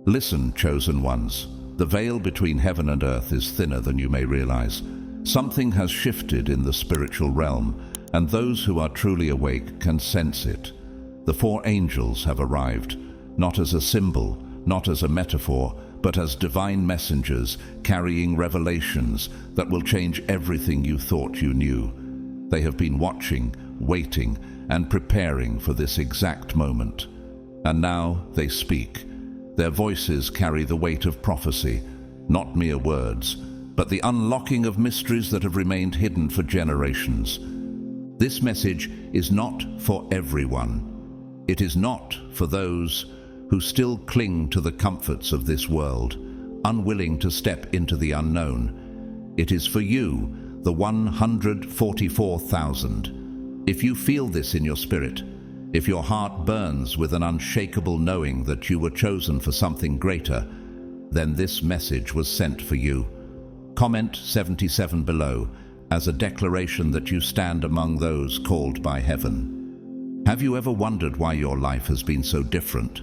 Listen, chosen ones. The veil between heaven and earth is thinner than you may realize. Something has shifted in the spiritual realm, and those who are truly awake can sense it. The 4 angels have arrived, not as a symbol, not as a metaphor, but as divine messengers carrying revelations that will change everything you thought you knew. They have been watching, waiting, and preparing for this exact moment. And now they speak. Their voices carry the weight of prophecy, not mere words, but the unlocking of mysteries that have remained hidden for generations. This message is not for everyone. It is not for those who still cling to the comforts of this world, unwilling to step into the unknown. It is for you, the 144,000. If you feel this in your spirit, if your heart burns with an unshakable knowing that you were chosen for something greater, then this message was sent for you. Comment 77 below as a declaration that you stand among those called by heaven. Have you ever wondered why your life has been so different?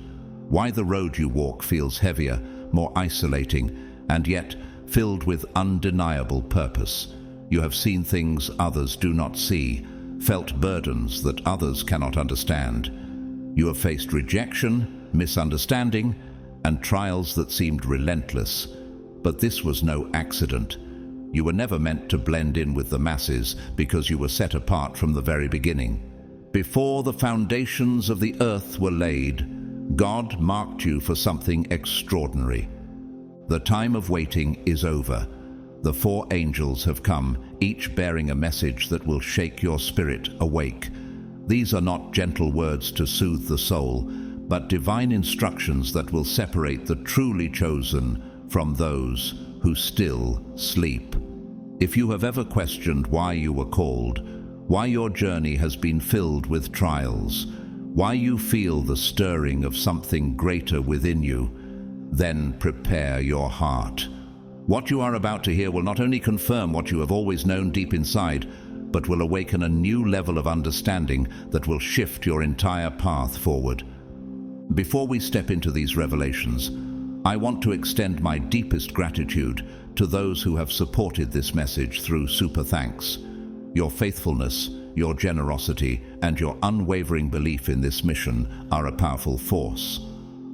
Why the road you walk feels heavier, more isolating, and yet filled with undeniable purpose? You have seen things others do not see, felt burdens that others cannot understand. You have faced rejection, misunderstanding, and trials that seemed relentless. But this was no accident. You were never meant to blend in with the masses because you were set apart from the very beginning. Before the foundations of the earth were laid, God marked you for something extraordinary. The time of waiting is over. The 4 angels have come, each bearing a message that will shake your spirit awake. These are not gentle words to soothe the soul, but divine instructions that will separate the truly chosen from those who still sleep. If you have ever questioned why you were called, why your journey has been filled with trials, why you feel the stirring of something greater within you, then prepare your heart. What you are about to hear will not only confirm what you have always known deep inside, but will awaken a new level of understanding that will shift your entire path forward. Before we step into these revelations, I want to extend my deepest gratitude to those who have supported this message through super thanks. Your faithfulness, your generosity, and your unwavering belief in this mission are a powerful force.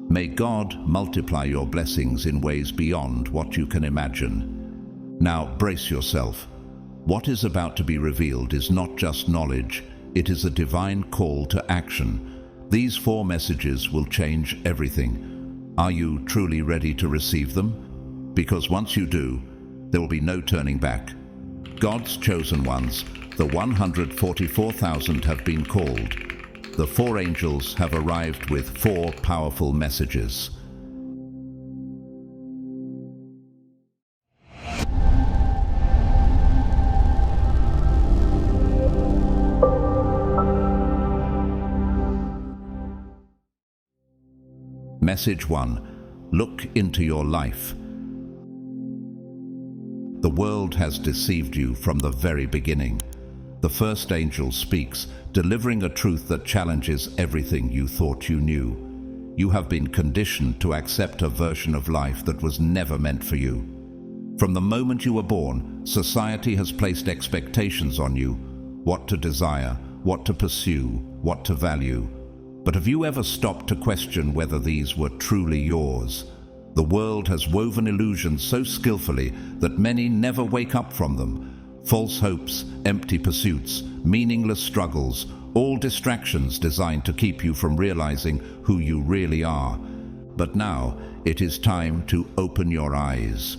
May God multiply your blessings in ways beyond what you can imagine. Now brace yourself. What is about to be revealed is not just knowledge, it is a divine call to action. These 4 messages will change everything. Are you truly ready to receive them? Because once you do, there will be no turning back. God's chosen ones, the 144,000 have been called. The 4 angels have arrived with 4 powerful messages. Message 1. Look into your life. The world has deceived you from the very beginning. The first angel speaks, delivering a truth that challenges everything you thought you knew. You have been conditioned to accept a version of life that was never meant for you. From the moment you were born, society has placed expectations on you, what to desire, what to pursue, what to value. But have you ever stopped to question whether these were truly yours? The world has woven illusions so skillfully that many never wake up from them. False hopes, empty pursuits, meaningless struggles, all distractions designed to keep you from realizing who you really are. But now it is time to open your eyes.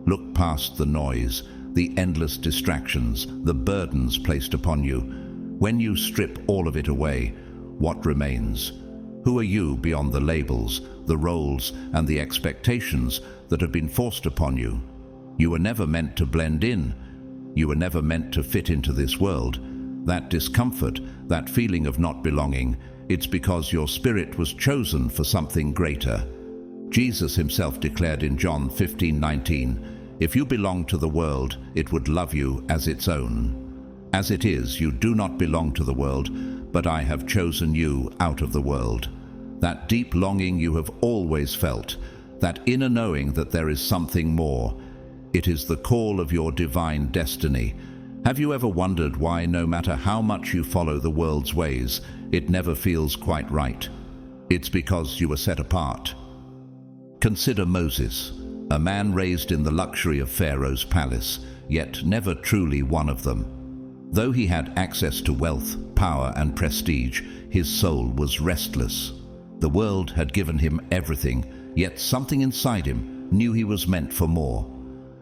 Look past the noise, the endless distractions, the burdens placed upon you. When you strip all of it away, what remains? Who are you beyond the labels, the roles, and the expectations that have been forced upon you? You were never meant to blend in. You were never meant to fit into this world. That discomfort, that feeling of not belonging, it's because your spirit was chosen for something greater. Jesus himself declared in John 15:19, "If you belong to the world, it would love you as its own. As it is, you do not belong to the world, but I have chosen you out of the world." That deep longing you have always felt, that inner knowing that there is something more. It is the call of your divine destiny. Have you ever wondered why, no matter how much you follow the world's ways, it never feels quite right? It's because you were set apart. Consider Moses, a man raised in the luxury of Pharaoh's palace, yet never truly one of them. Though he had access to wealth, power, and prestige, his soul was restless. The world had given him everything, yet something inside him knew he was meant for more.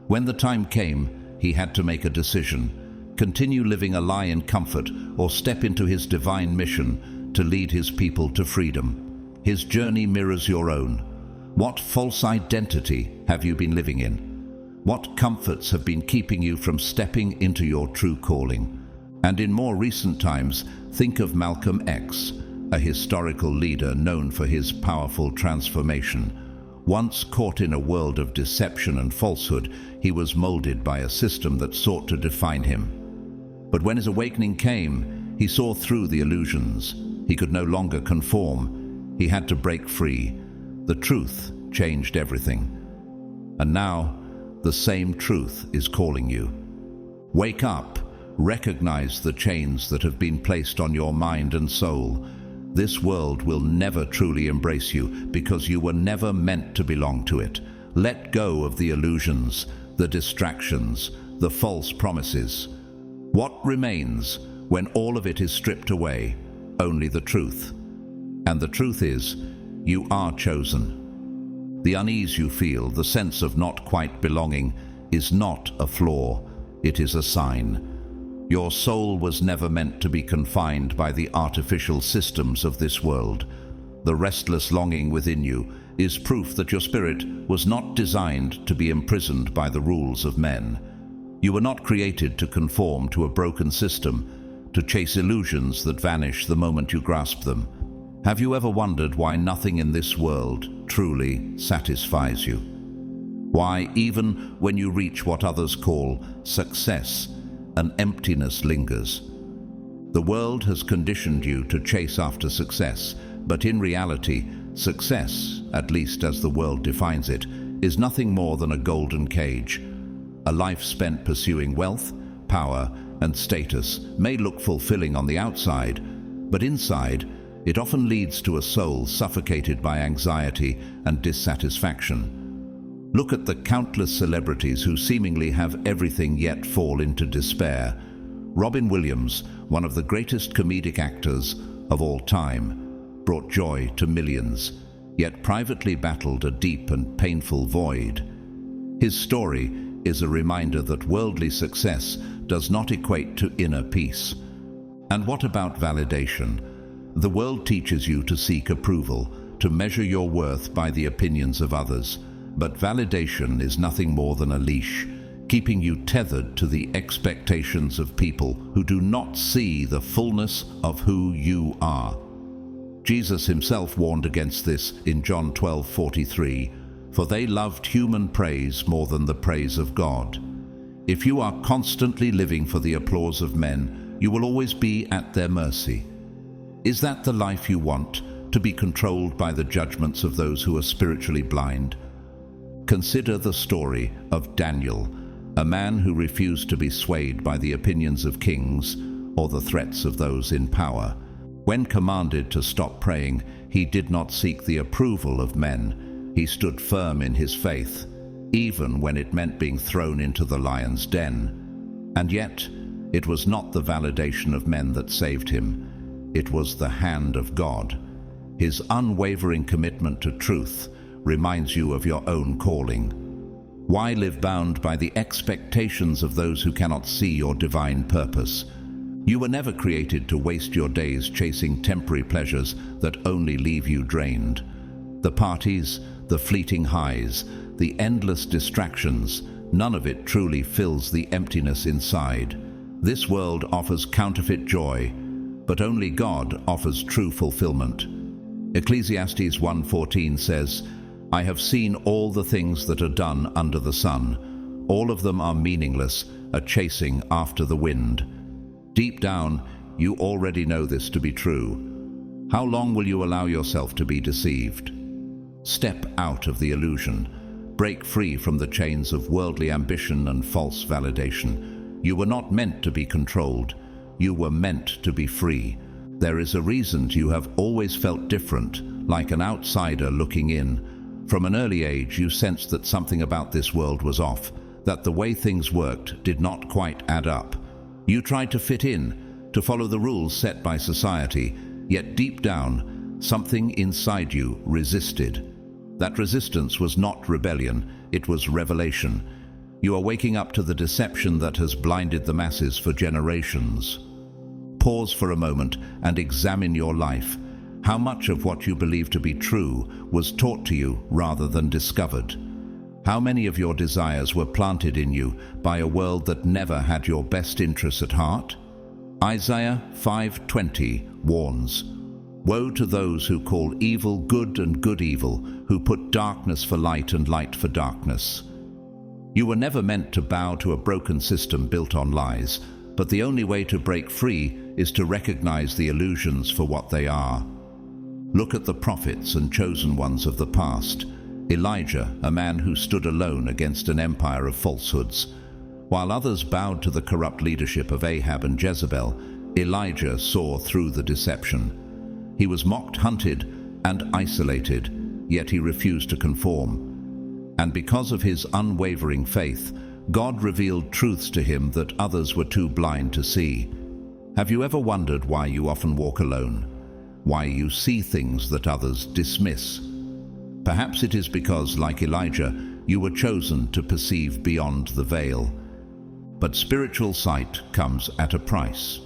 When the time came, he had to make a decision: continue living a lie in comfort, or step into his divine mission to lead his people to freedom. His journey mirrors your own. What false identity have you been living in? What comforts have been keeping you from stepping into your true calling? And in more recent times, think of Malcolm X, a historical leader known for his powerful transformation. Once caught in a world of deception and falsehood, he was molded by a system that sought to define him. But when his awakening came, he saw through the illusions. He could no longer conform. He had to break free. The truth changed everything. And now, the same truth is calling you. Wake up. Recognize the chains that have been placed on your mind and soul. This world will never truly embrace you because you were never meant to belong to it. Let go of the illusions, the distractions, the false promises. What remains when all of it is stripped away? Only the truth. And the truth is, you are chosen. The unease you feel, the sense of not quite belonging, is not a flaw, it is a sign. Your soul was never meant to be confined by the artificial systems of this world. The restless longing within you is proof that your spirit was not designed to be imprisoned by the rules of men. You were not created to conform to a broken system, to chase illusions that vanish the moment you grasp them. Have you ever wondered why nothing in this world truly satisfies you? Why, even when you reach what others call success, an emptiness lingers? The world has conditioned you to chase after success, but in reality, success, at least as the world defines it, is nothing more than a golden cage. A life spent pursuing wealth, power, and status may look fulfilling on the outside, but inside, it often leads to a soul suffocated by anxiety and dissatisfaction. Look at the countless celebrities who seemingly have everything yet fall into despair. Robin Williams, one of the greatest comedic actors of all time, brought joy to millions, yet privately battled a deep and painful void. His story is a reminder that worldly success does not equate to inner peace. And what about validation? The world teaches you to seek approval, to measure your worth by the opinions of others. But validation is nothing more than a leash, keeping you tethered to the expectations of people who do not see the fullness of who you are. Jesus himself warned against this in John 12:43, "For they loved human praise more than the praise of God." If you are constantly living for the applause of men, you will always be at their mercy. Is that the life you want, to be controlled by the judgments of those who are spiritually blind? Consider the story of Daniel, a man who refused to be swayed by the opinions of kings or the threats of those in power. When commanded to stop praying, he did not seek the approval of men. He stood firm in his faith, even when it meant being thrown into the lion's den. And yet, it was not the validation of men that saved him. It was the hand of God. His unwavering commitment to truth reminds you of your own calling. Why live bound by the expectations of those who cannot see your divine purpose? You were never created to waste your days chasing temporary pleasures that only leave you drained. The parties, the fleeting highs, the endless distractions, none of it truly fills the emptiness inside. This world offers counterfeit joy, but only God offers true fulfillment. Ecclesiastes 1:14 says, "I have seen all the things that are done under the sun. All of them are meaningless, a chasing after the wind." Deep down, you already know this to be true. How long will you allow yourself to be deceived? Step out of the illusion. Break free from the chains of worldly ambition and false validation. You were not meant to be controlled. You were meant to be free. There is a reason you have always felt different, like an outsider looking in. From an early age, you sensed that something about this world was off, that the way things worked did not quite add up. You tried to fit in, to follow the rules set by society, yet deep down, something inside you resisted. That resistance was not rebellion, it was revelation. You are waking up to the deception that has blinded the masses for generations. Pause for a moment and examine your life. How much of what you believe to be true was taught to you rather than discovered? How many of your desires were planted in you by a world that never had your best interests at heart? Isaiah 5:20 warns, "Woe to those who call evil good and good evil, who put darkness for light and light for darkness." You were never meant to bow to a broken system built on lies, but the only way to break free is to recognize the illusions for what they are. Look at the prophets and chosen ones of the past. Elijah, a man who stood alone against an empire of falsehoods. While others bowed to the corrupt leadership of Ahab and Jezebel, Elijah saw through the deception. He was mocked, hunted, and isolated, yet he refused to conform. And because of his unwavering faith, God revealed truths to him that others were too blind to see. Have you ever wondered why you often walk alone? Why you see things that others dismiss? Perhaps it is because, like Elijah, you were chosen to perceive beyond the veil. But spiritual sight comes at a price.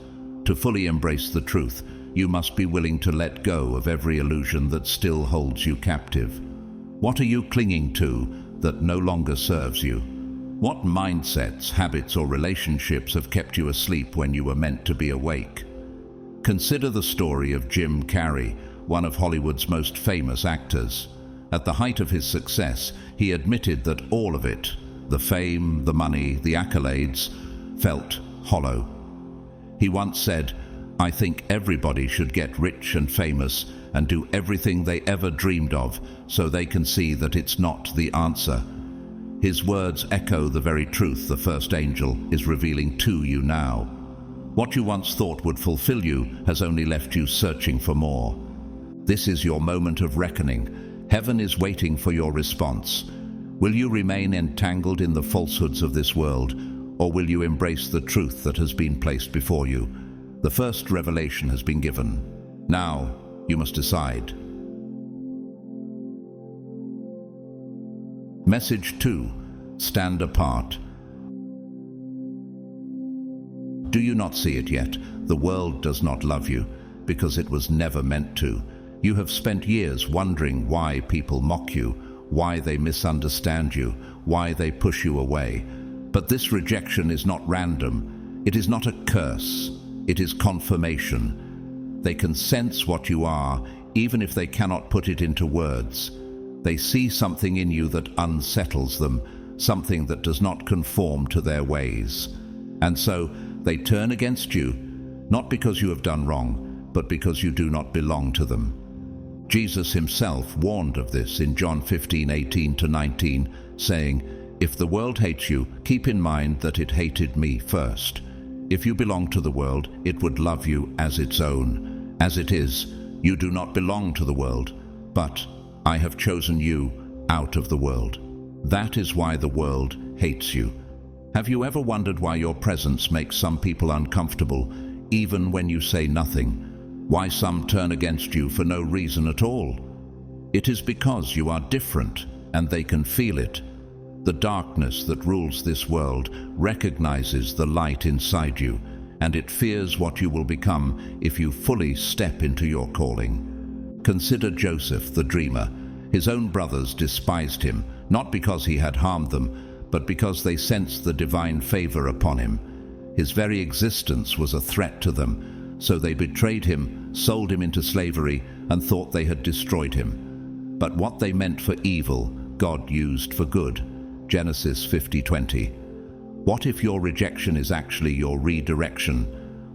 To fully embrace the truth, you must be willing to let go of every illusion that still holds you captive. What are you clinging to that no longer serves you? What mindsets, habits, or relationships have kept you asleep when you were meant to be awake? Consider the story of Jim Carrey, one of Hollywood's most famous actors. At the height of his success, he admitted that all of it, the fame, the money, the accolades, felt hollow. He once said, "I think everybody should get rich and famous and do everything they ever dreamed of so they can see that it's not the answer." His words echo the very truth the first angel is revealing to you now. What you once thought would fulfill you has only left you searching for more. This is your moment of reckoning. Heaven is waiting for your response. Will you remain entangled in the falsehoods of this world, or will you embrace the truth that has been placed before you? The first revelation has been given. Now you must decide. Message 2. Stand apart. Do you not see it yet? The world does not love you because it was never meant to. You have spent years wondering why people mock you, why they misunderstand you, why they push you away. But this rejection is not random. It is not a curse. It is confirmation. They can sense what you are, even if they cannot put it into words. They see something in you that unsettles them, something that does not conform to their ways. And so they turn against you, not because you have done wrong, but because you do not belong to them. Jesus himself warned of this in John 15:18-19, saying, "If the world hates you, keep in mind that it hated me first. If you belong to the world, it would love you as its own. As it is, you do not belong to the world, but I have chosen you out of the world. That is why the world hates you." Have you ever wondered why your presence makes some people uncomfortable, even when you say nothing? Why some turn against you for no reason at all? It is because you are different, and they can feel it. The darkness that rules this world recognizes the light inside you, and it fears what you will become if you fully step into your calling. Consider Joseph, the dreamer. His own brothers despised him, not because he had harmed them, but because they sensed the divine favor upon him. His very existence was a threat to them, so they betrayed him, sold him into slavery, and thought they had destroyed him. But what they meant for evil, God used for good. Genesis 50:20. What if your rejection is actually your redirection?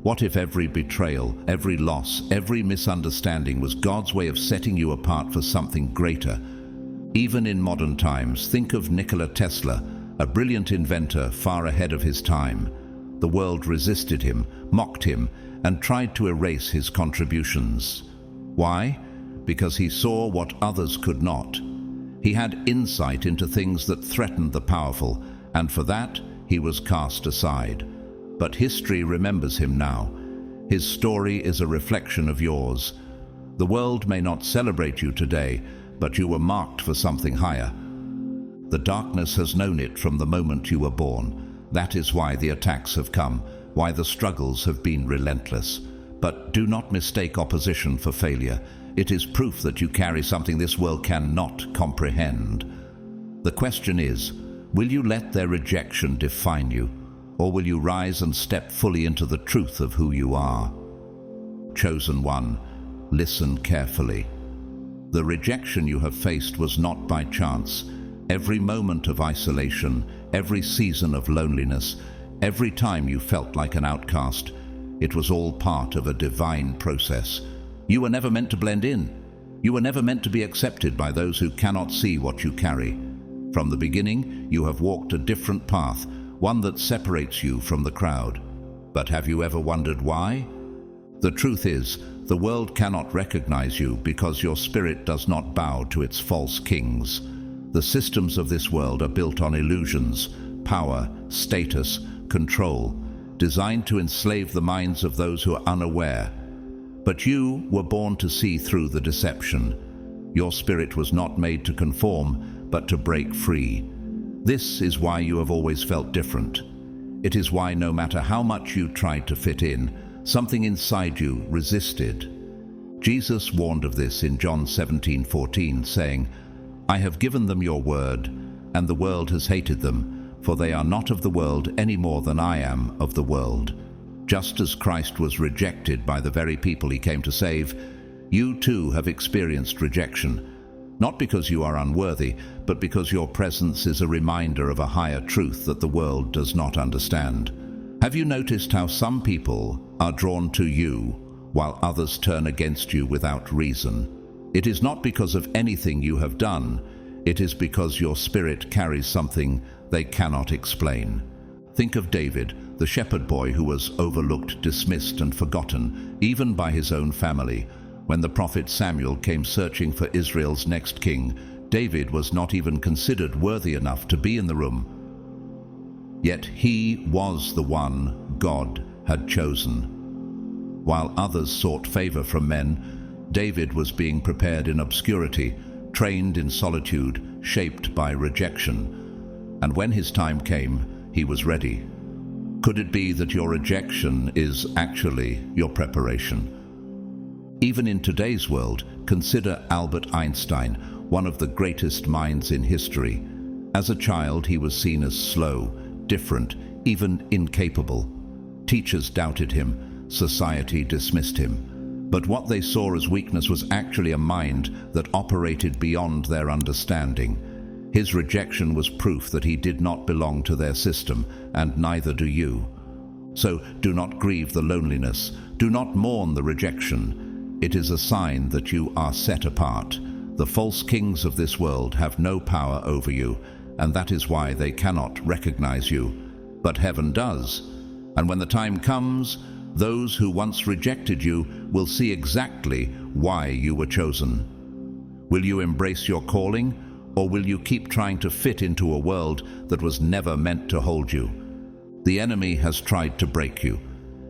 What if every betrayal, every loss, every misunderstanding was God's way of setting you apart for something greater? Even in modern times, think of Nikola Tesla, a brilliant inventor far ahead of his time. The world resisted him, mocked him, and tried to erase his contributions. Why? Because he saw what others could not. He had insight into things that threatened the powerful, and for that he was cast aside. But history remembers him now. His story is a reflection of yours. The world may not celebrate you today, but you were marked for something higher. The darkness has known it from the moment you were born. That is why the attacks have come, why the struggles have been relentless. But do not mistake opposition for failure. It is proof that you carry something this world cannot comprehend. The question is, will you let their rejection define you, or will you rise and step fully into the truth of who you are? Chosen one, listen carefully. The rejection you have faced was not by chance. Every moment of isolation, every season of loneliness, every time you felt like an outcast, it was all part of a divine process. You were never meant to blend in. You were never meant to be accepted by those who cannot see what you carry. From the beginning, you have walked a different path, one that separates you from the crowd. But have you ever wondered why? The truth is, the world cannot recognize you because your spirit does not bow to its false kings. The systems of this world are built on illusions, power, status, control, designed to enslave the minds of those who are unaware. But you were born to see through the deception. Your spirit was not made to conform, but to break free. This is why you have always felt different. It is why no matter how much you tried to fit in, something inside you resisted. Jesus warned of this in John 17:14, saying, "I have given them your word, and the world has hated them, for they are not of the world any more than I am of the world." Just as Christ was rejected by the very people he came to save, you too have experienced rejection. Not because you are unworthy, but because your presence is a reminder of a higher truth that the world does not understand. Have you noticed how some people are drawn to you, while others turn against you without reason? It is not because of anything you have done. It is because your spirit carries something they cannot explain. Think of David, the shepherd boy who was overlooked, dismissed, and forgotten, even by his own family. When the prophet Samuel came searching for Israel's next king, David was not even considered worthy enough to be in the room. Yet he was the one God had chosen. While others sought favor from men, David was being prepared in obscurity, trained in solitude, shaped by rejection. And when his time came, he was ready. Could it be that your rejection is actually your preparation? Even in today's world, consider Albert Einstein, one of the greatest minds in history. As a child, he was seen as slow, different, even incapable. Teachers doubted him, society dismissed him. But what they saw as weakness was actually a mind that operated beyond their understanding. His rejection was proof that he did not belong to their system, and neither do you. So do not grieve the loneliness, do not mourn the rejection. It is a sign that you are set apart. The false kings of this world have no power over you, and that is why they cannot recognize you. But heaven does. And when the time comes, those who once rejected you will see exactly why you were chosen. Will you embrace your calling, or will you keep trying to fit into a world that was never meant to hold you? The enemy has tried to break you.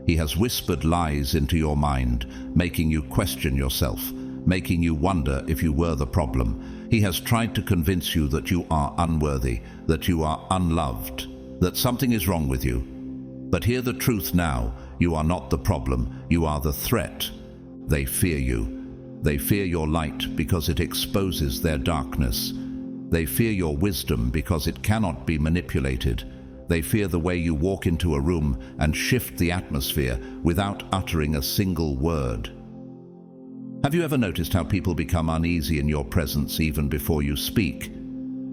He has whispered lies into your mind, making you question yourself, making you wonder if you were the problem. He has tried to convince you that you are unworthy, that you are unloved, that something is wrong with you. But hear the truth now. You are not the problem. You are the threat. They fear you. They fear your light because it exposes their darkness. They fear your wisdom because it cannot be manipulated. They fear the way you walk into a room and shift the atmosphere without uttering a single word. Have you ever noticed how people become uneasy in your presence even before you speak?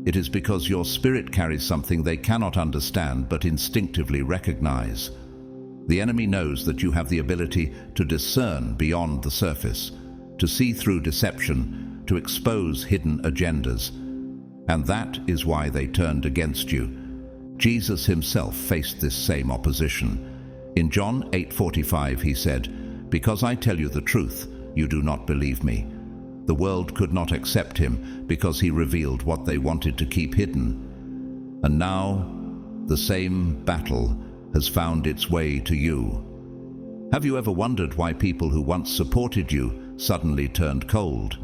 It is because your spirit carries something they cannot understand but instinctively recognize. The enemy knows that you have the ability to discern beyond the surface, to see through deception, to expose hidden agendas. and that is why they turned against you. Jesus himself faced this same opposition. In John 8:45 he said, "Because I tell you the truth, you do not believe me." The world could not accept him because he revealed what they wanted to keep hidden. And now, the same battle has found its way to you. Have you ever wondered why people who once supported you suddenly turned cold?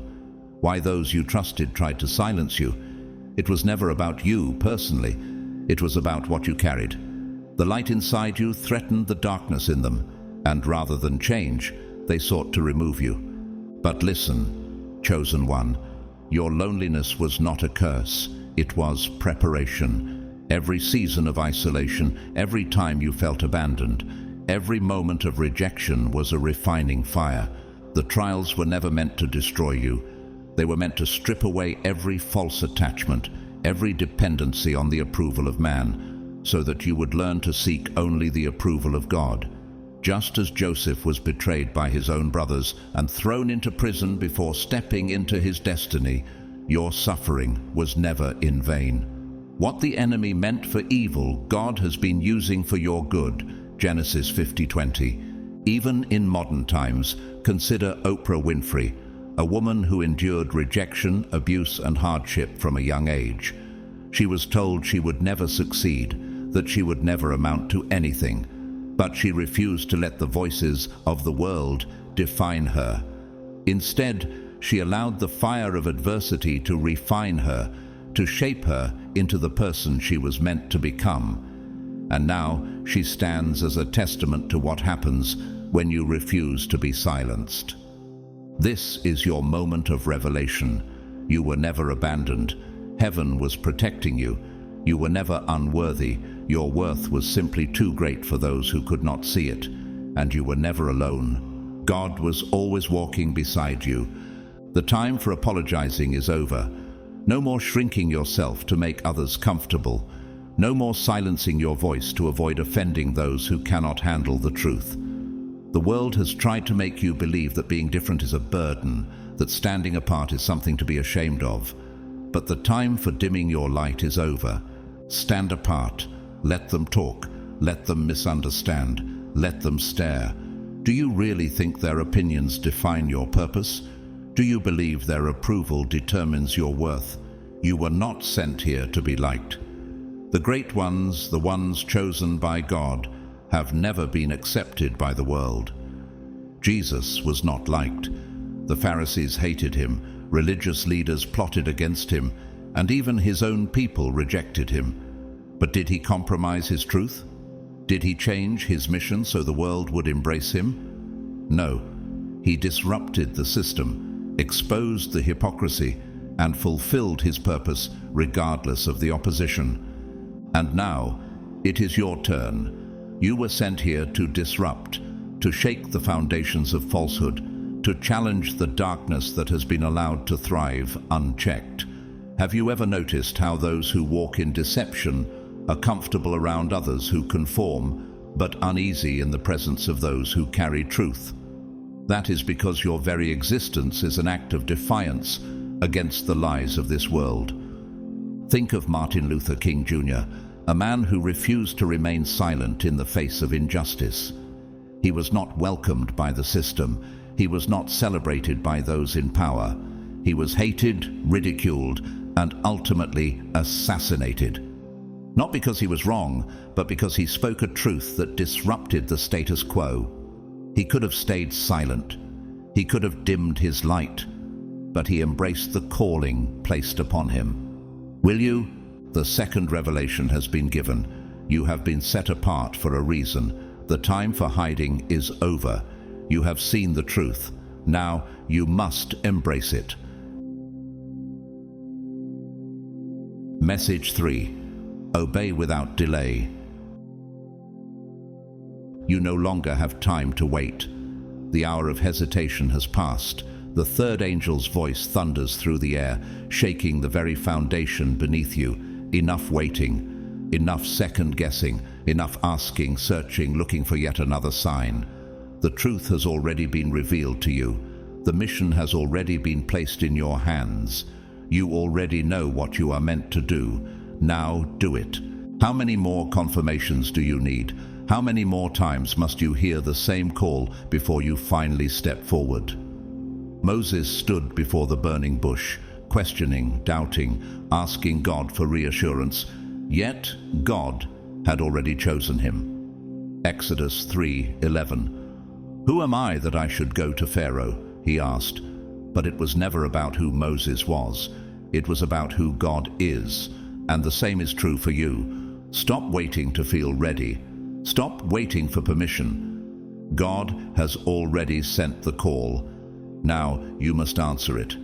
Why those you trusted tried to silence you? It was never about you personally. It was about what you carried. The light inside you threatened the darkness in them, and rather than change, they sought to remove you. But listen, chosen one, your loneliness was not a curse, it was preparation. Every season of isolation, every time you felt abandoned, every moment of rejection was a refining fire. The trials were never meant to destroy you. They were meant to strip away every false attachment, every dependency on the approval of man, so that you would learn to seek only the approval of God. Just as Joseph was betrayed by his own brothers and thrown into prison before stepping into his destiny, your suffering was never in vain. What the enemy meant for evil, God has been using for your good. Genesis 50:20. Even in modern times, consider Oprah Winfrey, a woman who endured rejection, abuse, and hardship from a young age. She was told she would never succeed, that she would never amount to anything, but she refused to let the voices of the world define her. Instead, she allowed the fire of adversity to refine her, to shape her into the person she was meant to become. And now she stands as a testament to what happens when you refuse to be silenced. This is your moment of revelation. You were never abandoned. Heaven was protecting you. You were never unworthy. Your worth was simply too great for those who could not see it. And you were never alone. God was always walking beside you. The time for apologizing is over. No more shrinking yourself to make others comfortable. No more silencing your voice to avoid offending those who cannot handle the truth. The world has tried to make you believe that being different is a burden, that standing apart is something to be ashamed of. But the time for dimming your light is over. Stand apart. Let them talk. Let them misunderstand. Let them stare. Do you really think their opinions define your purpose? Do you believe their approval determines your worth? You were not sent here to be liked. The great ones, the ones chosen by God, have never been accepted by the world. Jesus was not liked. The Pharisees hated him, religious leaders plotted against him, and even his own people rejected him. But did he compromise his truth? Did he change his mission so the world would embrace him? No. He disrupted the system, exposed the hypocrisy, and fulfilled his purpose regardless of the opposition. And now, it is your turn. You were sent here to disrupt, to shake the foundations of falsehood, to challenge the darkness that has been allowed to thrive unchecked. Have you ever noticed how those who walk in deception are comfortable around others who conform, but uneasy in the presence of those who carry truth? That is because your very existence is an act of defiance against the lies of this world. Think of Martin Luther King Jr., a man who refused to remain silent in the face of injustice. He was not welcomed by the system. He was not celebrated by those in power. He was hated, ridiculed, and ultimately assassinated. Not because he was wrong, but because he spoke a truth that disrupted the status quo. He could have stayed silent. He could have dimmed his light, but he embraced the calling placed upon him. Will you? The second revelation has been given. You have been set apart for a reason. The time for hiding is over. You have seen the truth. Now you must embrace it. Message 3. Obey without delay. You no longer have time to wait. The hour of hesitation has passed. The third angel's voice thunders through the air, shaking the very foundation beneath you. Enough waiting, enough second-guessing, enough asking, searching, looking for yet another sign. The truth has already been revealed to you. The mission has already been placed in your hands. You already know what you are meant to do. Now do it. How many more confirmations do you need? How many more times must you hear the same call before you finally step forward? Moses stood before the burning bush, questioning, doubting, asking God for reassurance. Yet God had already chosen him. Exodus 3:11. "Who am I that I should go to Pharaoh?" he asked. But it was never about who Moses was. It was about who God is. And the same is true for you. Stop waiting to feel ready. Stop waiting for permission. God has already sent the call. Now you must answer it.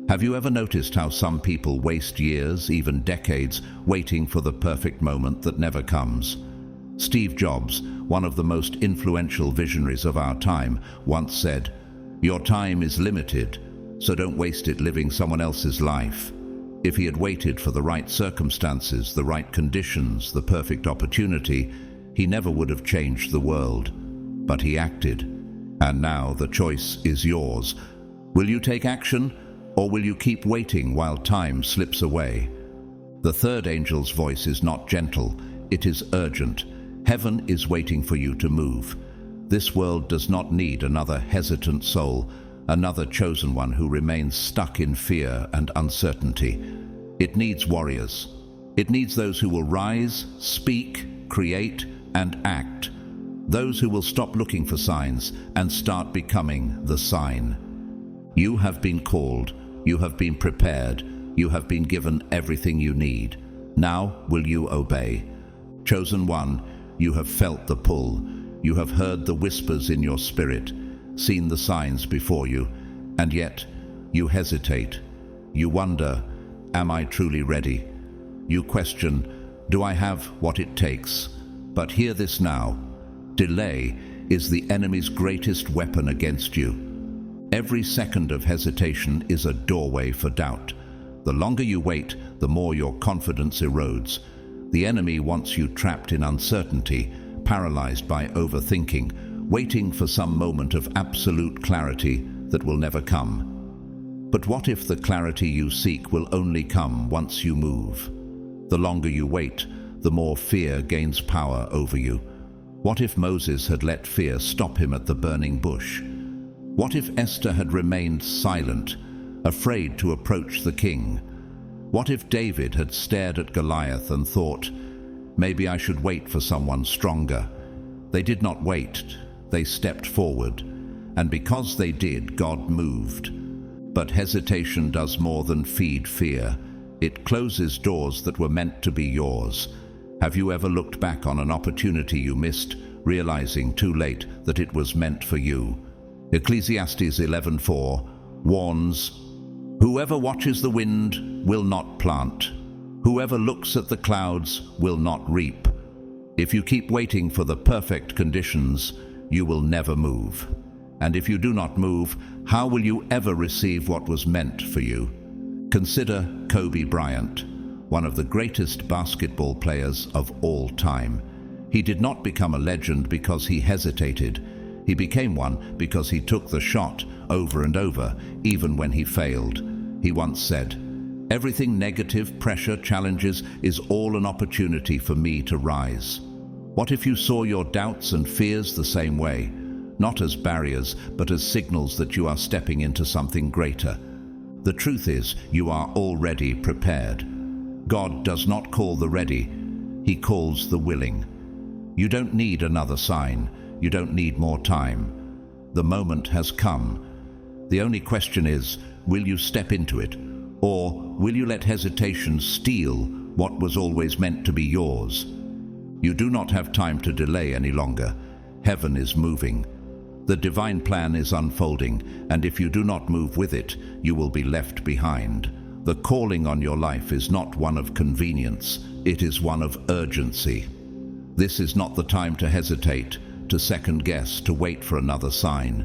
Have you ever noticed how some people waste years, even decades, waiting for the perfect moment that never comes? Steve Jobs, one of the most influential visionaries of our time, once said, "Your time is limited, so don't waste it living someone else's life." If he had waited for the right circumstances, the right conditions, the perfect opportunity, he never would have changed the world. But he acted. And now the choice is yours. Will you take action, or will you keep waiting while time slips away? The third angel's voice is not gentle, it is urgent. Heaven is waiting for you to move. This world does not need another hesitant soul, another chosen one who remains stuck in fear and uncertainty. It needs warriors. It needs those who will rise, speak, create, and act. Those who will stop looking for signs and start becoming the sign. You have been called. You have been prepared. You have been given everything you need. Now will you obey? Chosen one, you have felt the pull. You have heard the whispers in your spirit, seen the signs before you, and yet you hesitate. You wonder, am I truly ready? You question, do I have what it takes? But hear this now. Delay is the enemy's greatest weapon against you. Every second of hesitation is a doorway for doubt. The longer you wait, the more your confidence erodes. The enemy wants you trapped in uncertainty, paralyzed by overthinking, waiting for some moment of absolute clarity that will never come. But what if the clarity you seek will only come once you move? The longer you wait, the more fear gains power over you. What if Moses had let fear stop him at the burning bush? What if Esther had remained silent, afraid to approach the king? What if David had stared at Goliath and thought, maybe I should wait for someone stronger? They did not wait, they stepped forward. And because they did, God moved. But hesitation does more than feed fear. It closes doors that were meant to be yours. Have you ever looked back on an opportunity you missed, realizing too late that it was meant for you? Ecclesiastes 11:4 warns, "Whoever watches the wind will not plant. Whoever looks at the clouds will not reap." If you keep waiting for the perfect conditions, you will never move. And if you do not move, how will you ever receive what was meant for you? Consider Kobe Bryant, one of the greatest basketball players of all time. He did not become a legend because he hesitated. He became one because he took the shot over and over, even when he failed. He once said, "Everything negative, pressure, challenges is all an opportunity for me to rise." What if you saw your doubts and fears the same way? Not as barriers, but as signals that you are stepping into something greater. The truth is, you are already prepared. God does not call the ready, He calls the willing. You don't need another sign. You don't need more time. The moment has come. The only question is, will you step into it? Or will you let hesitation steal what was always meant to be yours? You do not have time to delay any longer. Heaven is moving. The divine plan is unfolding, and if you do not move with it, you will be left behind. The calling on your life is not one of convenience, it is one of urgency. This is not the time to hesitate, to second guess, to wait for another sign.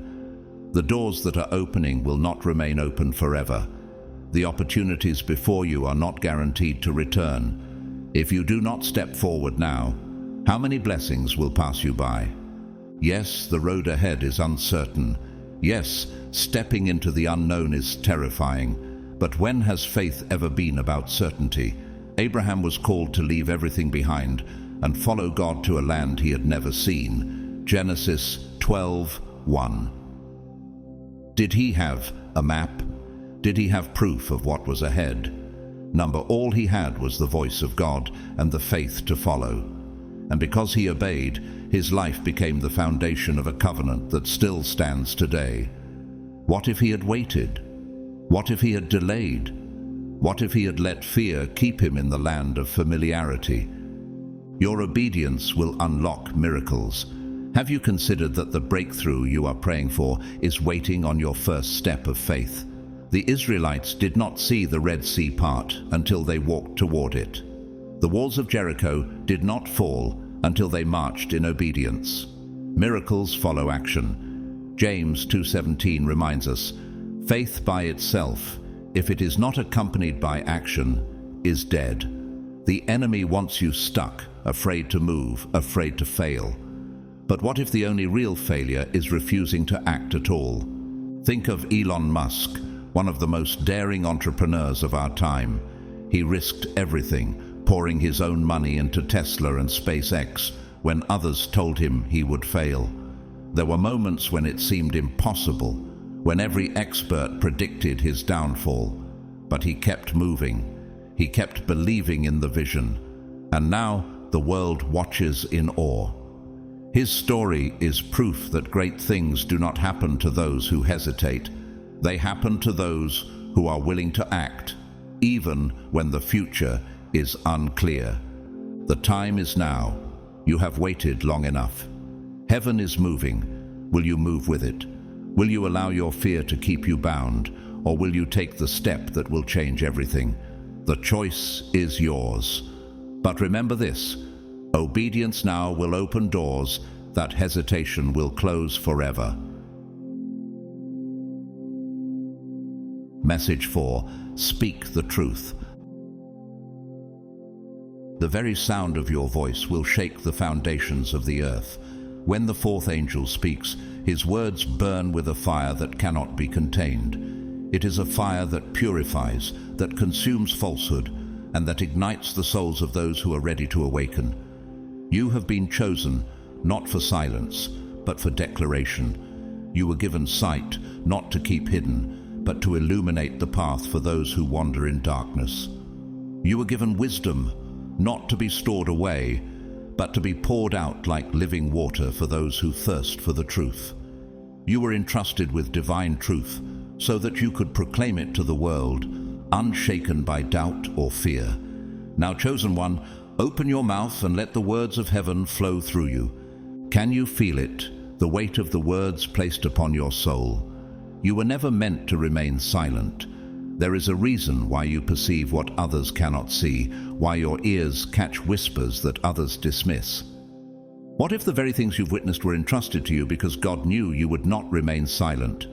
The doors that are opening will not remain open forever. The opportunities before you are not guaranteed to return. If you do not step forward now, how many blessings will pass you by? Yes, the road ahead is uncertain. Yes, stepping into the unknown is terrifying. But when has faith ever been about certainty? Abraham was called to leave everything behind and follow God to a land he had never seen. Genesis 12:1. Did he have a map? Did he have proof of what was ahead? All he had was the voice of God and the faith to follow. And because he obeyed, his life became the foundation of a covenant that still stands today. What if he had waited? What if he had delayed? What if he had let fear keep him in the land of familiarity? Your obedience will unlock miracles. Have you considered that the breakthrough you are praying for is waiting on your first step of faith? The Israelites did not see the Red Sea part until they walked toward it. The walls of Jericho did not fall until they marched in obedience. Miracles follow action. James 2:17 reminds us, faith by itself, if it is not accompanied by action, is dead. The enemy wants you stuck, afraid to move, afraid to fail. But what if the only real failure is refusing to act at all? Think of Elon Musk, one of the most daring entrepreneurs of our time. He risked everything, pouring his own money into Tesla and SpaceX when others told him he would fail. There were moments when it seemed impossible, when every expert predicted his downfall. But he kept moving. He kept believing in the vision. And now the world watches in awe. His story is proof that great things do not happen to those who hesitate. They happen to those who are willing to act, even when the future is unclear. The time is now. You have waited long enough. Heaven is moving. Will you move with it? Will you allow your fear to keep you bound, or will you take the step that will change everything? The choice is yours. But remember this, obedience now will open doors that hesitation will close forever. Message 4. Speak the truth. The very sound of your voice will shake the foundations of the earth. When the fourth angel speaks, his words burn with a fire that cannot be contained. It is a fire that purifies, that consumes falsehood, and that ignites the souls of those who are ready to awaken. You have been chosen, not for silence, but for declaration. You were given sight, not to keep hidden, but to illuminate the path for those who wander in darkness. You were given wisdom, not to be stored away, but to be poured out like living water for those who thirst for the truth. You were entrusted with divine truth so that you could proclaim it to the world, unshaken by doubt or fear. Now, chosen one, open your mouth and let the words of heaven flow through you. Can you feel it, the weight of the words placed upon your soul? You were never meant to remain silent. There is a reason why you perceive what others cannot see, why your ears catch whispers that others dismiss. What if the very things you've witnessed were entrusted to you because God knew you would not remain silent?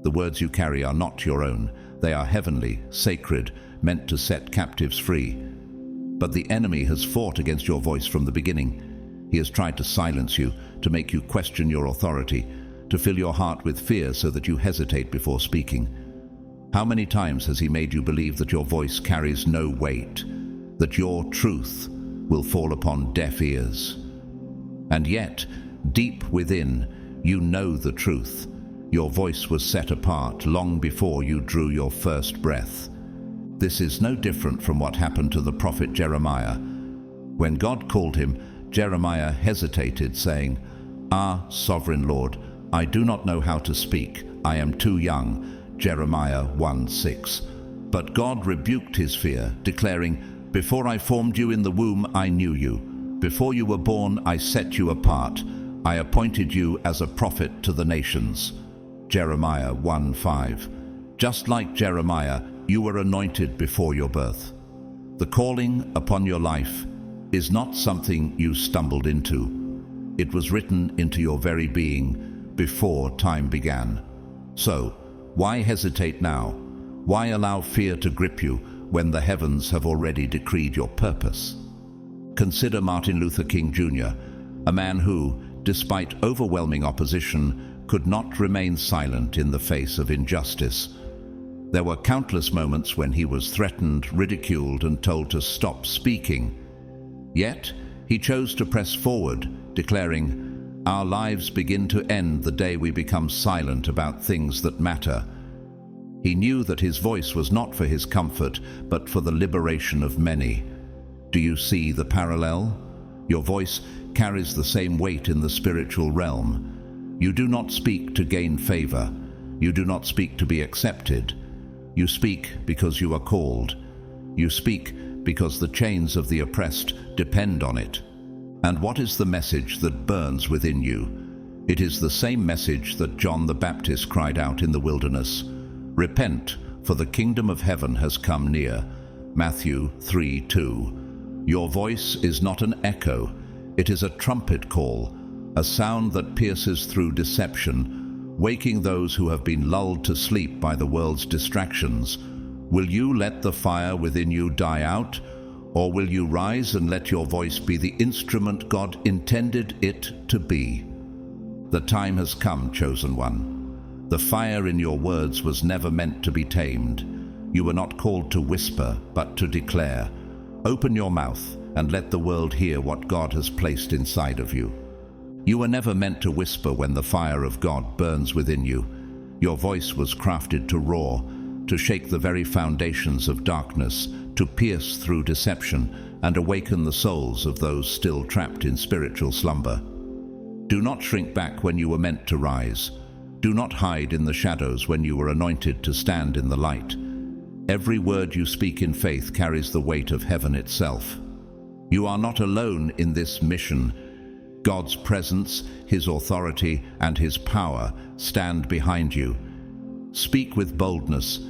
The words you carry are not your own. They are heavenly, sacred, meant to set captives free. But the enemy has fought against your voice from the beginning. He has tried to silence you, to make you question your authority, to fill your heart with fear so that you hesitate before speaking. How many times has he made you believe that your voice carries no weight, that your truth will fall upon deaf ears? And yet, deep within, you know the truth. Your voice was set apart long before you drew your first breath. This is no different from what happened to the prophet Jeremiah. When God called him, Jeremiah hesitated, saying, "Ah, sovereign Lord, I do not know how to speak. I am too young." Jeremiah 1:6. But God rebuked his fear, declaring, "Before I formed you in the womb, I knew you. Before you were born, I set you apart. I appointed you as a prophet to the nations." Jeremiah 1:5. Just like Jeremiah, you were anointed before your birth. The calling upon your life is not something you stumbled into. It was written into your very being before time began. So, why hesitate now? Why allow fear to grip you when the heavens have already decreed your purpose? Consider Martin Luther King Jr., a man who, despite overwhelming opposition, could not remain silent in the face of injustice. There were countless moments when he was threatened, ridiculed, and told to stop speaking. Yet, he chose to press forward, declaring, "Our lives begin to end the day we become silent about things that matter." He knew that his voice was not for his comfort, but for the liberation of many. Do you see the parallel? Your voice carries the same weight in the spiritual realm. You do not speak to gain favor. You do not speak to be accepted. You speak because you are called. You speak because the chains of the oppressed depend on it. And what is the message that burns within you? It is the same message that John the Baptist cried out in the wilderness. "Repent, for the kingdom of heaven has come near." Matthew 3:2. Your voice is not an echo. It is a trumpet call, a sound that pierces through deception, waking those who have been lulled to sleep by the world's distractions. Will you let the fire within you die out, or will you rise and let your voice be the instrument God intended it to be? The time has come, chosen one. The fire in your words was never meant to be tamed. You were not called to whisper, but to declare. Open your mouth and let the world hear what God has placed inside of you. You were never meant to whisper when the fire of God burns within you. Your voice was crafted to roar, to shake the very foundations of darkness, to pierce through deception and awaken the souls of those still trapped in spiritual slumber. Do not shrink back when you were meant to rise. Do not hide in the shadows when you were anointed to stand in the light. Every word you speak in faith carries the weight of heaven itself. You are not alone in this mission. God's presence, His authority, and His power stand behind you. Speak with boldness.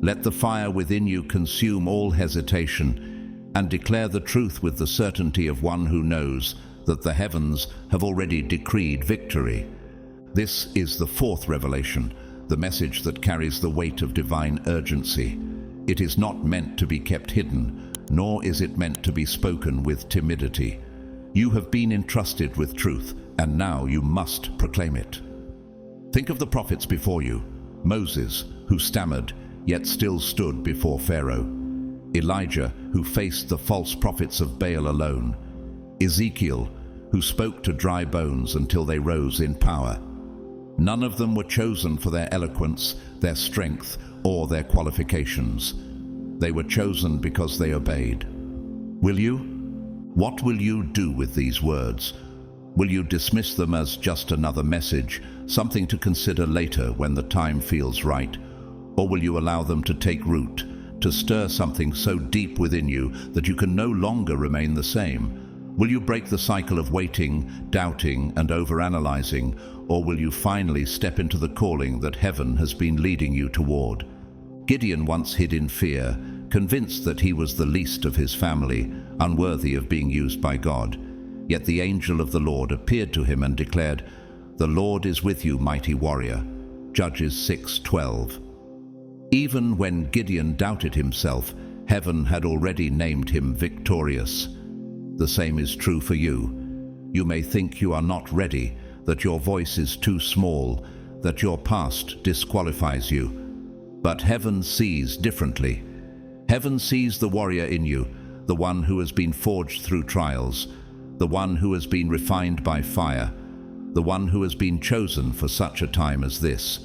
Let the fire within you consume all hesitation, and declare the truth with the certainty of one who knows that the heavens have already decreed victory. This is the fourth revelation, the message that carries the weight of divine urgency. It is not meant to be kept hidden, nor is it meant to be spoken with timidity. You have been entrusted with truth, and now you must proclaim it. Think of the prophets before you. Moses, who stammered, yet still stood before Pharaoh. Elijah, who faced the false prophets of Baal alone. Ezekiel, who spoke to dry bones until they rose in power. None of them were chosen for their eloquence, their strength, or their qualifications. They were chosen because they obeyed. Will you? What will you do with these words? Will you dismiss them as just another message, something to consider later when the time feels right? Or will you allow them to take root, to stir something so deep within you that you can no longer remain the same? Will you break the cycle of waiting, doubting, and overanalyzing, or will you finally step into the calling that heaven has been leading you toward? Gideon once hid in fear, convinced that he was the least of his family, unworthy of being used by God. Yet the angel of the Lord appeared to him and declared, "The Lord is with you, mighty warrior." Judges 6:12. Even when Gideon doubted himself, heaven had already named him victorious. The same is true for you. You may think you are not ready, that your voice is too small, that your past disqualifies you. But heaven sees differently. Heaven sees the warrior in you, the one who has been forged through trials, the one who has been refined by fire, the one who has been chosen for such a time as this.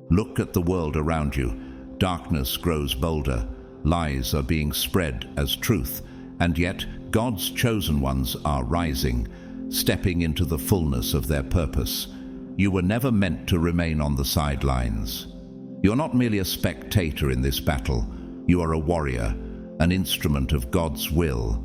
Look at the world around you. Darkness grows bolder. Lies are being spread as truth, and yet God's chosen ones are rising, stepping into the fullness of their purpose. You were never meant to remain on the sidelines. You're not merely a spectator in this battle. You are a warrior, an instrument of God's will.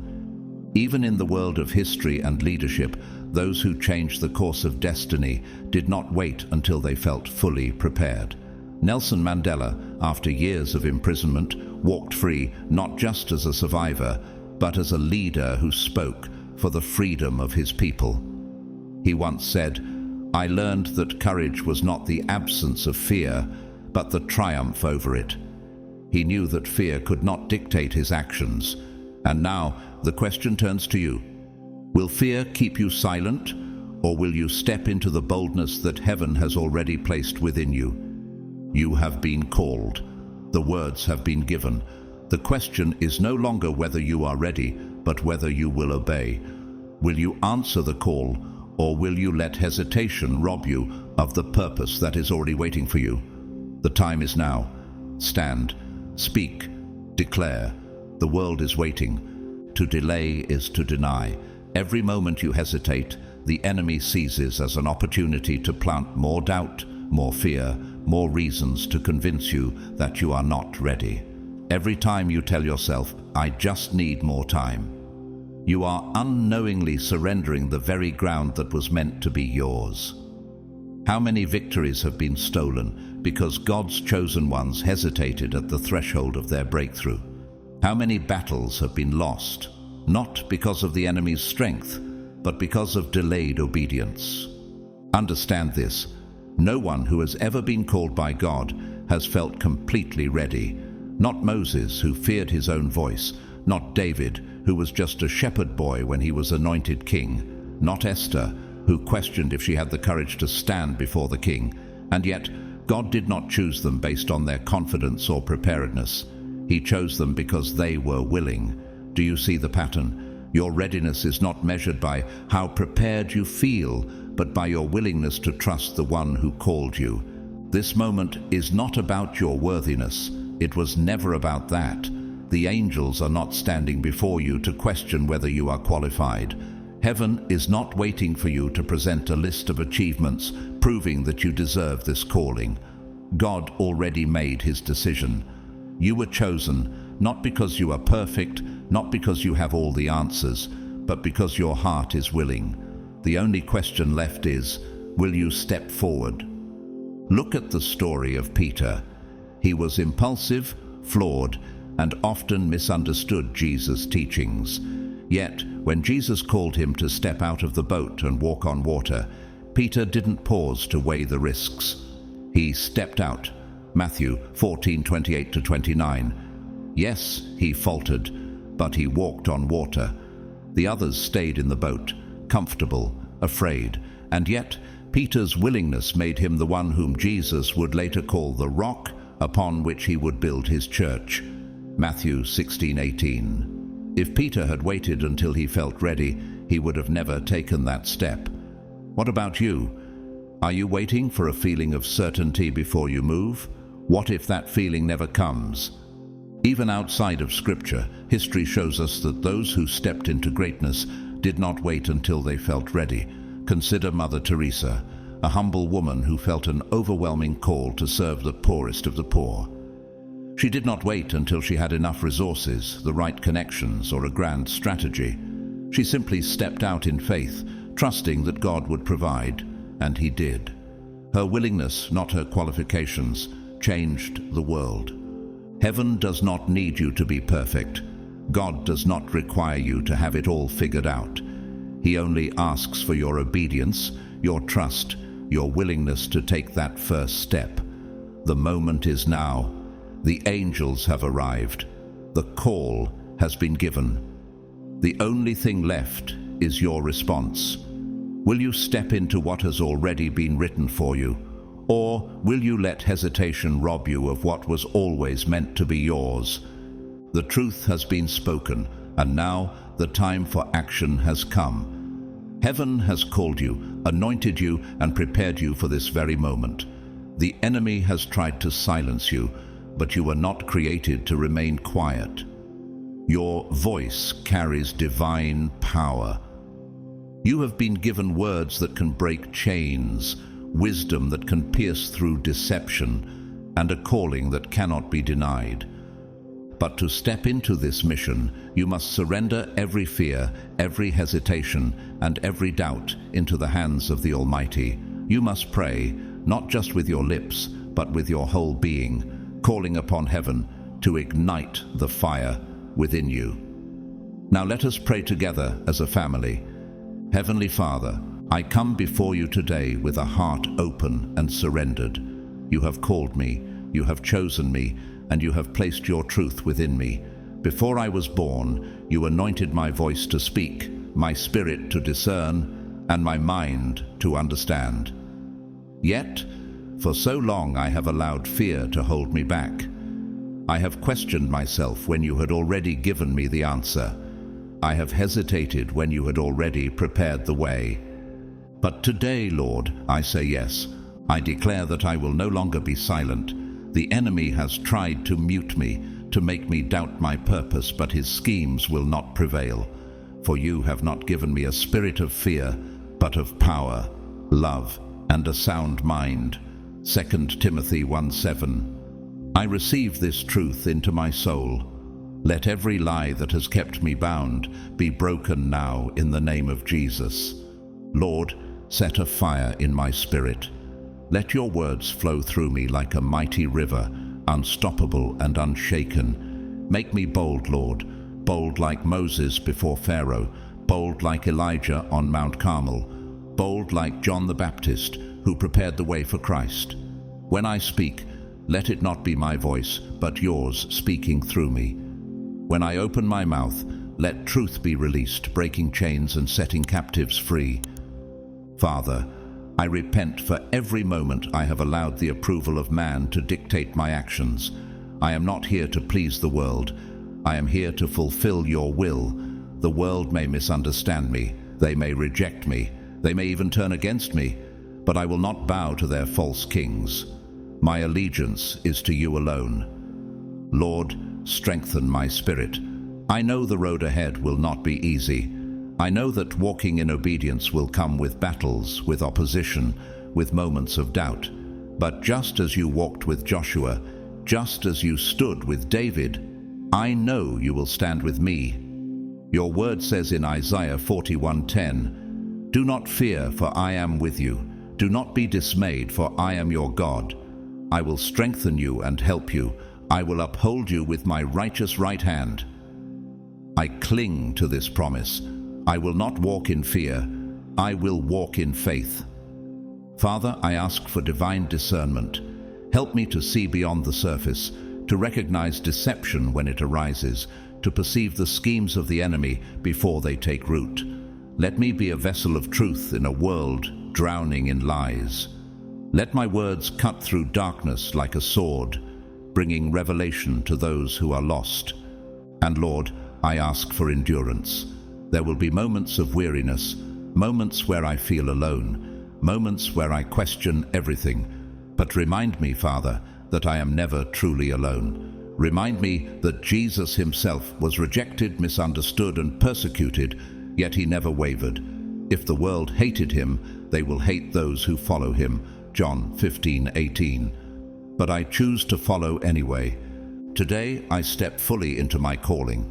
Even in the world of history and leadership, those who changed the course of destiny did not wait until they felt fully prepared. Nelson Mandela, after years of imprisonment, walked free not just as a survivor, but as a leader who spoke for the freedom of his people. He once said, "I learned that courage was not the absence of fear, but the triumph over it." He knew that fear could not dictate his actions. And now the question turns to you. Will fear keep you silent, or will you step into the boldness that heaven has already placed within you? You have been called. The words have been given. The question is no longer whether you are ready, but whether you will obey. Will you answer the call, or will you let hesitation rob you of the purpose that is already waiting for you? The time is now. Stand, speak, declare. The world is waiting. To delay is to deny. Every moment you hesitate, the enemy seizes as an opportunity to plant more doubt, more fear, more reasons to convince you that you are not ready. Every time you tell yourself, "I just need more time," you are unknowingly surrendering the very ground that was meant to be yours. How many victories have been stolen because God's chosen ones hesitated at the threshold of their breakthrough? How many battles have been lost, not because of the enemy's strength, but because of delayed obedience? Understand this. No one who has ever been called by God has felt completely ready. Not Moses, who feared his own voice. Not David, who was just a shepherd boy when he was anointed king. Not Esther, who questioned if she had the courage to stand before the king. And yet, God did not choose them based on their confidence or preparedness. He chose them because they were willing. Do you see the pattern? Your readiness is not measured by how prepared you feel, but by your willingness to trust the one who called you. This moment is not about your worthiness. It was never about that. The angels are not standing before you to question whether you are qualified. Heaven is not waiting for you to present a list of achievements proving that you deserve this calling. God already made his decision. You were chosen not because you are perfect, not because you have all the answers, but because your heart is willing. The only question left is, will you step forward? Look at the story of Peter. He was impulsive, flawed, and often misunderstood Jesus' teachings. Yet, when Jesus called him to step out of the boat and walk on water, Peter didn't pause to weigh the risks. He stepped out. Matthew 14:28-29. Yes, he faltered, but he walked on water. The others stayed in the boat, comfortable, afraid, and yet Peter's willingness made him the one whom Jesus would later call the rock upon which he would build his church. Matthew 16:18. If Peter had waited until he felt ready, he would have never taken that step. What about you? Are you waiting for a feeling of certainty before you move? What if that feeling never comes? Even outside of Scripture, history shows us that those who stepped into greatness did not wait until they felt ready. Consider Mother Teresa, a humble woman who felt an overwhelming call to serve the poorest of the poor. She did not wait until she had enough resources, the right connections, or a grand strategy. She simply stepped out in faith, trusting that God would provide, and he did. Her willingness, not her qualifications, changed the world. Heaven does not need you to be perfect. God does not require you to have it all figured out. He only asks for your obedience, your trust, your willingness to take that first step. The moment is now. The angels have arrived. The call has been given. The only thing left is your response. Will you step into what has already been written for you? Or will you let hesitation rob you of what was always meant to be yours? The truth has been spoken, and now the time for action has come. Heaven has called you, anointed you, and prepared you for this very moment. The enemy has tried to silence you, but you were not created to remain quiet. Your voice carries divine power. You have been given words that can break chains, wisdom that can pierce through deception, and a calling that cannot be denied. But to step into this mission, you must surrender every fear, every hesitation, and every doubt into the hands of the Almighty. You must pray, not just with your lips, but with your whole being, calling upon heaven to ignite the fire within you. Now let us pray together as a family. Heavenly Father, I come before you today with a heart open and surrendered. You have called me, you have chosen me, and you have placed your truth within me. Before I was born, you anointed my voice to speak, my spirit to discern, and my mind to understand. Yet, for so long I have allowed fear to hold me back. I have questioned myself when you had already given me the answer. I have hesitated when you had already prepared the way. But today, Lord, I say yes. I declare that I will no longer be silent. The enemy has tried to mute me, to make me doubt my purpose, but his schemes will not prevail. For you have not given me a spirit of fear, but of power, love, and a sound mind. 2 Timothy 1:7. I receive this truth into my soul. Let every lie that has kept me bound be broken now in the name of Jesus. Lord, set a fire in my spirit. Let your words flow through me like a mighty river, unstoppable and unshaken. Make me bold, Lord, bold like Moses before Pharaoh, bold like Elijah on Mount Carmel, bold like John the Baptist, who prepared the way for Christ. When I speak, let it not be my voice, but yours speaking through me. When I open my mouth, let truth be released, breaking chains and setting captives free. Father, I repent for every moment I have allowed the approval of man to dictate my actions. I am not here to please the world. I am here to fulfill your will. The world may misunderstand me. They may reject me. They may even turn against me. But I will not bow to their false kings. My allegiance is to you alone. Lord, strengthen my spirit. I know the road ahead will not be easy. I know that walking in obedience will come with battles, with opposition, with moments of doubt. But just as you walked with Joshua, just as you stood with David, I know you will stand with me. Your word says in Isaiah 41:10, "Do not fear, for I am with you. Do not be dismayed, for I am your God. I will strengthen you and help you. I will uphold you with my righteous right hand." I cling to this promise. I will not walk in fear. I will walk in faith. Father, I ask for divine discernment. Help me to see beyond the surface, to recognize deception when it arises, to perceive the schemes of the enemy before they take root. Let me be a vessel of truth in a world drowning in lies. Let my words cut through darkness like a sword, bringing revelation to those who are lost. And Lord, I ask for endurance. There will be moments of weariness, moments where I feel alone, moments where I question everything. But remind me, Father, that I am never truly alone. Remind me that Jesus himself was rejected, misunderstood, and persecuted, yet he never wavered. If the world hated him, they will hate those who follow him. John 15:18. But I choose to follow anyway. Today I step fully into my calling.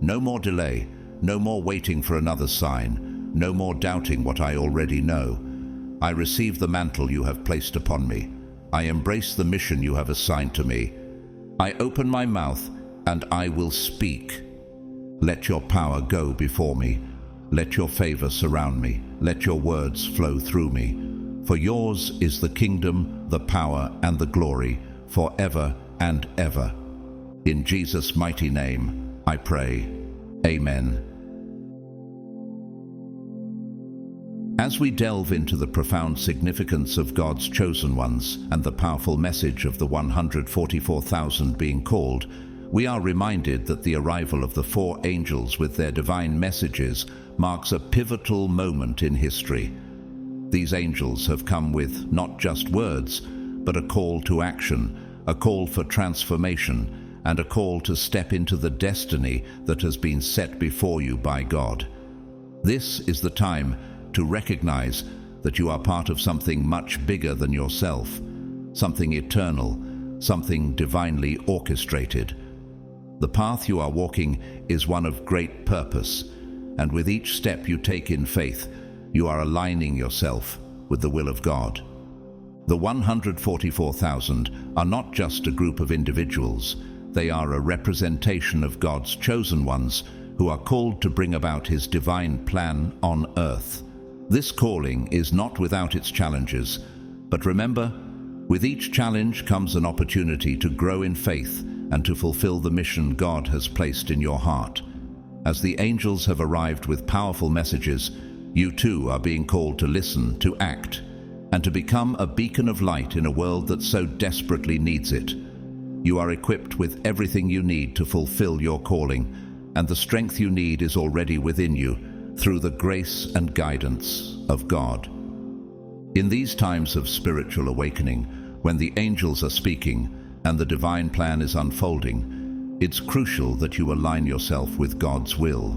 No more delay, no more waiting for another sign, no more doubting what I already know. I receive the mantle you have placed upon me. I embrace the mission you have assigned to me. I open my mouth and I will speak. Let your power go before me. Let your favor surround me. Let your words flow through me. For yours is the kingdom, the power, and the glory, forever and ever. In Jesus' mighty name, I pray. Amen. As we delve into the profound significance of God's chosen ones and the powerful message of the 144,000 being called, we are reminded that the arrival of the 4 angels with their divine messages marks a pivotal moment in history. These angels have come with not just words, but a call to action, a call for transformation, and a call to step into the destiny that has been set before you by God. This is the time to recognize that you are part of something much bigger than yourself, something eternal, something divinely orchestrated. The path you are walking is one of great purpose, and with each step you take in faith, you are aligning yourself with the will of God. The 144,000 are not just a group of individuals. They are a representation of God's chosen ones who are called to bring about his divine plan on earth. This calling is not without its challenges, but remember, with each challenge comes an opportunity to grow in faith and to fulfill the mission God has placed in your heart. As the angels have arrived with powerful messages, you too are being called to listen, to act, and to become a beacon of light in a world that so desperately needs it. You are equipped with everything you need to fulfill your calling, and the strength you need is already within you through the grace and guidance of God. In these times of spiritual awakening, when the angels are speaking and the divine plan is unfolding, it's crucial that you align yourself with God's will.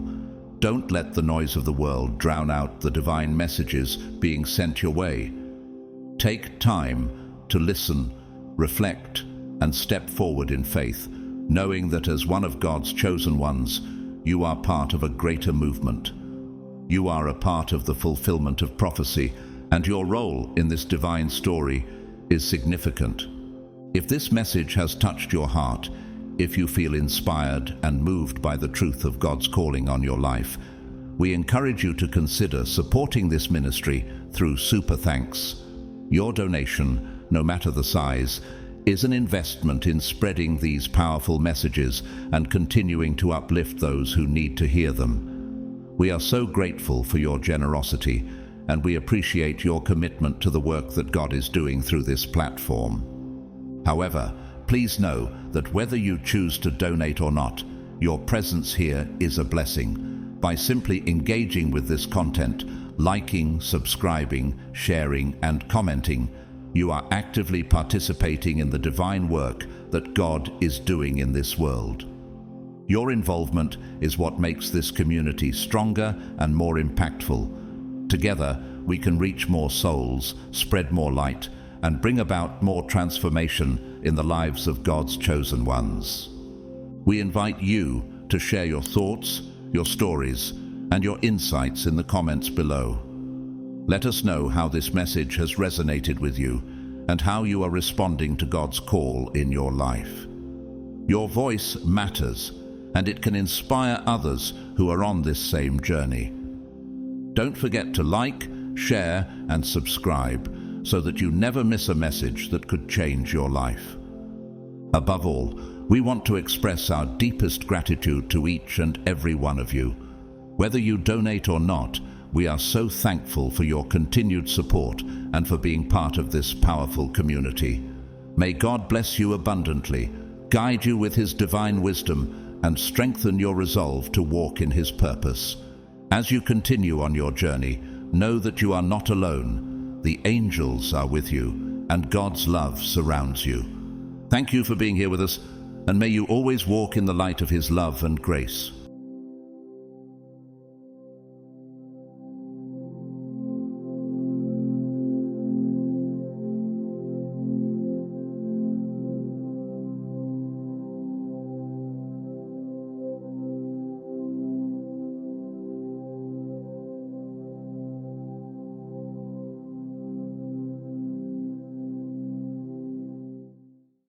Don't let the noise of the world drown out the divine messages being sent your way. Take time to listen, reflect, and step forward in faith, knowing that as one of God's chosen ones, you are part of a greater movement. You are a part of the fulfillment of prophecy, and your role in this divine story is significant. If this message has touched your heart, if you feel inspired and moved by the truth of God's calling on your life, we encourage you to consider supporting this ministry through Super Thanks. Your donation, no matter the size, is an investment in spreading these powerful messages and continuing to uplift those who need to hear them. We are so grateful for your generosity, and we appreciate your commitment to the work that God is doing through this platform. However, please know that whether you choose to donate or not, your presence here is a blessing. By simply engaging with this content, liking, subscribing, sharing, and commenting, you are actively participating in the divine work that God is doing in this world. Your involvement is what makes this community stronger and more impactful. Together, we can reach more souls, spread more light, and bring about more transformation in the lives of God's chosen ones. We invite you to share your thoughts, your stories, and your insights in the comments below. Let us know how this message has resonated with you and how you are responding to God's call in your life. Your voice matters, and it can inspire others who are on this same journey. Don't forget to like, share, and subscribe so that you never miss a message that could change your life. Above all, we want to express our deepest gratitude to each and every one of you. Whether you donate or not, we are so thankful for your continued support and for being part of this powerful community. May God bless you abundantly, guide you with His divine wisdom, and strengthen your resolve to walk in His purpose. As you continue on your journey, know that you are not alone. The angels are with you, and God's love surrounds you. Thank you for being here with us, and may you always walk in the light of His love and grace.